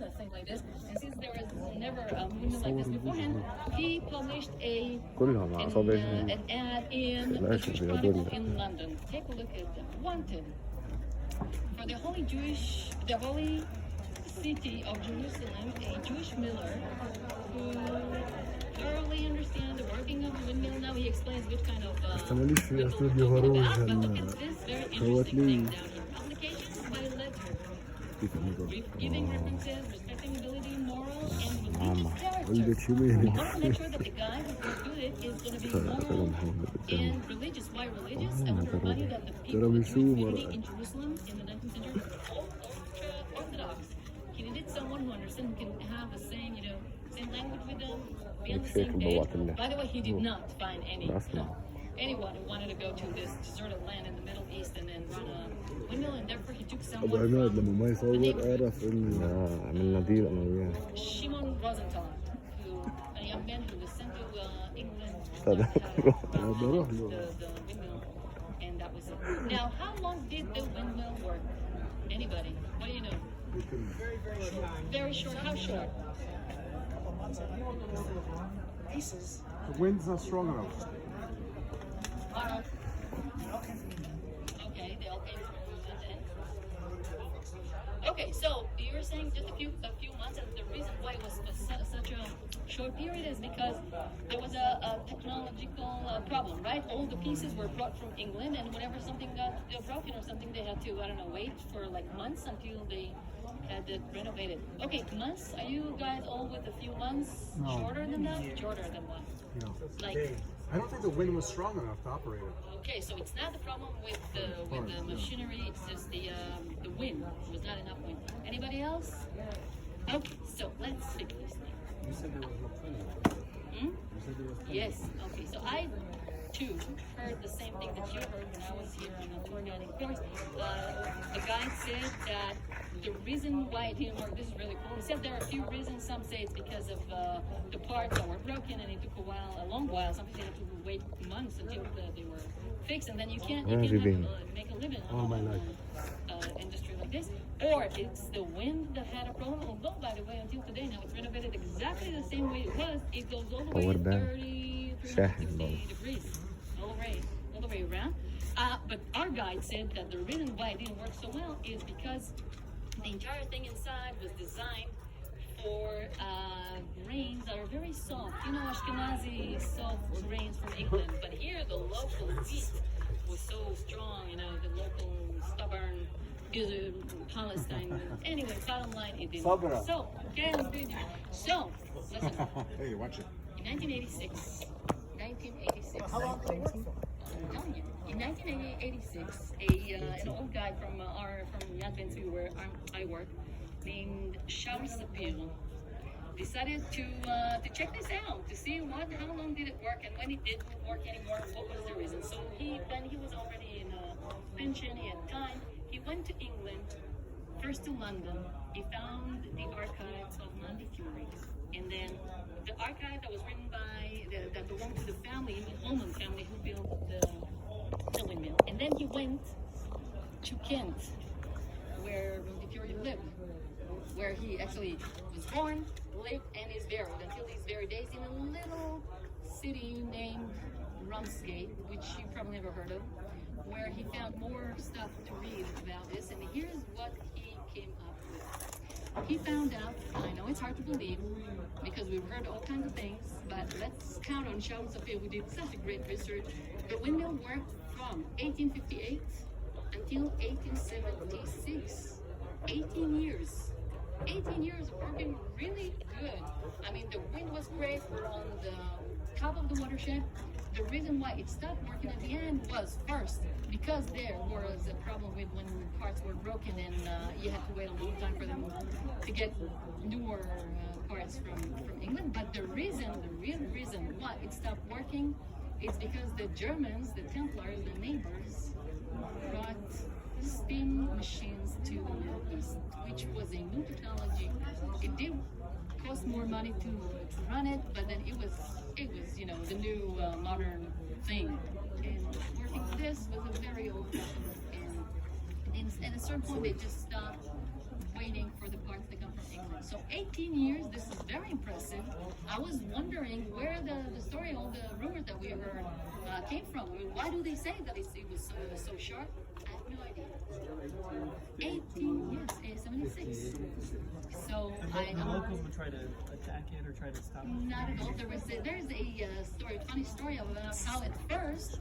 a thing like this. And since there was never a windmill like this beforehand, he published an ad in the Jewish Chronicle in London. Take a look at them. Wanted for the holy city of Jerusalem, a Jewish miller who thoroughly understands the working of the windmill. Now he explains which kind of windmill we're talking about. But look at this very interesting thing down here. Publications by letter. Giving references, respecting ability, moral, and religious character. We want to make sure that the guy who do it is going to be moral and religious. Why religious? I want to remind you that the people in the Jewish community in Jerusalem in the 19th century were all ultra-Orthodox. He needed someone who understands, who can have the same, same language with them, be on the same page. By the way, he did not find anyone who wanted to go to this deserted land in the Middle East and then run a windmill, and therefore he took someone from Shimon Rosenthal, a young man who was sent to England to learn how to run the windmill, and that was it. Now, how long did the windmill work? Anybody? What do you know? Very short. Very short. How short? Pieces. The wind's not strong enough. Okay, they all came from London. Okay, so you were saying just a few months, and the reason why it was such a short period is because there was a technological problem, right? All the pieces were brought from England, and whenever something got broken or something, they had to, wait for like months until they had it renovated. Okay, months? Are you guys all with a few months? No. Shorter than that? Shorter than what? No. Like, I don't think the wind was strong enough to operate it. okay, so it's not the problem with the machinery, it's just the wind. There was not enough wind. Anybody else? Okay, so let's figure this thing. You said there was no plenty. Hmm? You said there was plenty. Yes, okay, so I too heard the same thing that you heard when I was here on the tour guiding course. The guide said that the reason why it didn't work, this is really cool. He said there are a few reasons. Some say it's because of the parts that were broken and it took a long while. Some people had to wait months until they were fixed, and then you can't make a living on industry like this. Or it's the wind that had a problem. Although, by the way, until today, now it's renovated exactly the same way it was. It goes all the way to 360 degrees, all the way around. But our guide said that the reason why it didn't work so well is because the entire thing inside was designed for grains that are very soft. Ashkenazi soft grains from England. But here, the local wheat was so strong. The local stubborn Palestine. Anyway, bottom line, it didn't work. So, okay, let's do it. So, listen. Hey, watch it. In 1986. How long did it work for? In 1986, an old guy from Yad Ben Tzvi, where I work, named Shaul Sapir, decided to check this out, to see how long did it work, and when it didn't work anymore, what was the reason. So when he was already in a pension, he had time, he went to England, first to London. He found the archives of Nandi Fury, and then the archive that was written by, that belonged to the family, the Holman family, who built the windmill. And then he went to Kent, where Montefiore lived, where he actually was born, lived, and is buried until these very days in a little city named Ramsgate, which you probably never heard of, where he found more stuff to read about this. And here's what he came up with. He found out, and I know it's hard to believe because we've heard all kinds of things, but let's count on Shaul Sapir, who did such a great research. The windmill worked from 1858 until 1876. 18 years. 18 years of working really good. I mean, the wind was great. We're on the top of the watershed. The reason why it stopped working at the end was, first, because there was a problem with when parts were broken and you had to wait a long time for them to get newer parts from England. But the real reason why it stopped working is because the Germans, the Templars, the neighbors, brought steam machines to the Middle East, which was a new technology. It did cost more money to run it, but then it was the new modern thing. And working this was a very old fashioned, and at a certain point they just stopped waiting for the parts that come from England. So 18 years, this is very impressive. I was wondering where the story, all the rumors that we heard came from. I mean, why do they say that it was so short? I have no idea. 18 years, 76. So And the locals would try to attack it or try to stop it. not at all. There's a story, funny story about how at first